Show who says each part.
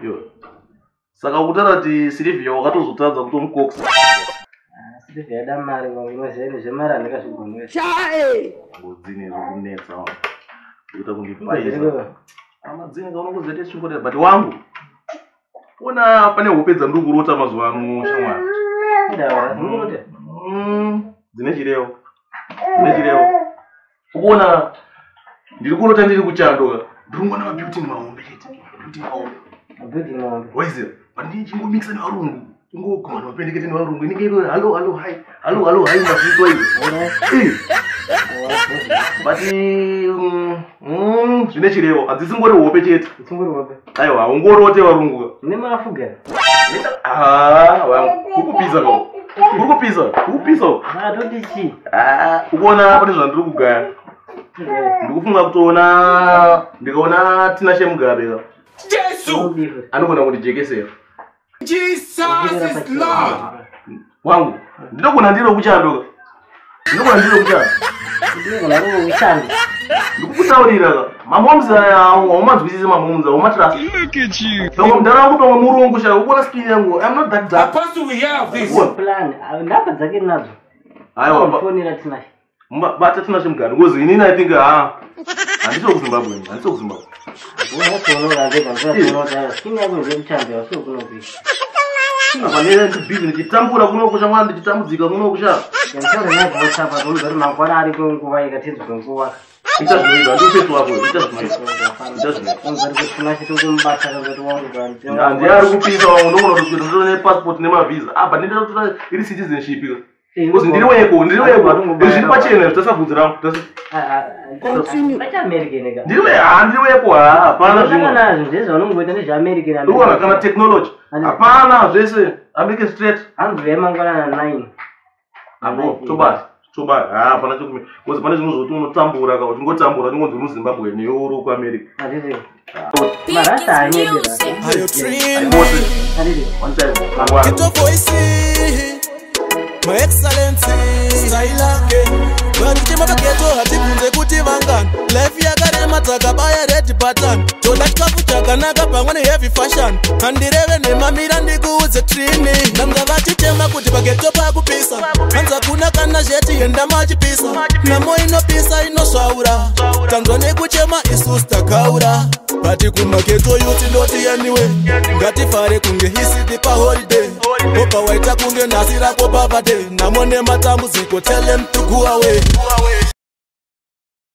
Speaker 1: Yo. Saka utarati Silvia wakatozotadza kutomukoksa.
Speaker 2: Silvia damari ngomwe zvemara ndakazvigomera.
Speaker 1: Ngodzine zokunetsa. Kuita kundipaisa. Amadzine kaona kuzete chingotera but wangu. Ona pane hopedza ndukurota mazuva ano shamwari.
Speaker 2: Ndawa, ndinote.
Speaker 1: Dzine chirevo. Kuona ndiri kurota ndiri kuchandoka. Ndingona mabeauty maombe chete.
Speaker 2: Beauty maombe.
Speaker 1: Waize, pandi chingo mixa nevarungu. Ngoguma mapendekete nevarungu. Inenge hello hi mafito hivi. Bati zvine chirevo. Adzisingori hope chete.
Speaker 2: Isingori hope.
Speaker 1: Aiwa, ungorote varungu.
Speaker 2: Nemafuga.
Speaker 1: Kukupisa ko. Kukupisa.
Speaker 2: Toti chi.
Speaker 1: Kuona pane zvandiri kugaya. Ndikufunga kutoona ndikaona Tina Shemugabe.
Speaker 3: Jesu!
Speaker 1: Anogona kundijekesera.
Speaker 3: Jesus is Lord.
Speaker 1: Wangu, ndinogona ndiro kuchandoka. Ndikukutaurira mamomza haumanzwisisi mamomza haumatrust.
Speaker 3: Look at you.
Speaker 1: Saka mndaraungu pamwe murungu sha ukuona skin yangu. I'm not that dark.
Speaker 3: Apostle, we have this.
Speaker 2: Plan. Ndapa dzake nadzo.
Speaker 1: Aiwa,
Speaker 2: Fonera Tina.
Speaker 1: Bata Tina Shemugabe because inini I think handisi kuZimbabwe. Apanera ndibhizi ndichitambura kunokusha mwana ndichitambudzika kunokusha.
Speaker 2: Yantaura naye WhatsApp atomuzari mangwana ari kunguva ikatedzwa nguva.
Speaker 1: Ichazvinoita ndopetwa hapo ichazvinoita.
Speaker 2: Unzari kuti Tina chitokumbata kuti wangu
Speaker 1: Ndiyari kupisa wangu ndogona kuswita ndine passport nemavisa. Apa ndinoda kutora iri citizenship. Because ndiriweko. Zviri pachena zvitasabvunzira. Ndiriweko hapana zvimwe.
Speaker 2: Ndizvo unongoita nezveAmerican.
Speaker 1: Ndogona kana technology. Hapana zvese American straight.
Speaker 2: Hanzi yemangwana 9.
Speaker 1: Abo tobati. Hapana chokumi. Because pane zvinhu zvoti unotambura ka uchingotambura unonzi muZimbabwe neuro kuAmerica.
Speaker 2: Handiti. Marasta anyedera.
Speaker 4: Ayo train.
Speaker 2: Handiti.
Speaker 1: One time.
Speaker 4: Get your voice. My excellency style again. Vanti makaketo hatibvunze kuti vangani. Life yakarema takabaya red pattern. Toda chikafu chakanaka pamwe heavy fashion. Handireve nemamira ndikuudze trini. Ndanga vachitema kuti paketo pakupisa. Hanza kuna kana zveti enda machipisa. Namo inopisa inosvaura. Tanzwa nekuchema isusu takaura. Bati kumaketo yuti ndoti anyway. Ngatifare kunge hisiti pa holiday. Opa waita kunge nasira kwa baba day. Namone matambudziko tell them to go away.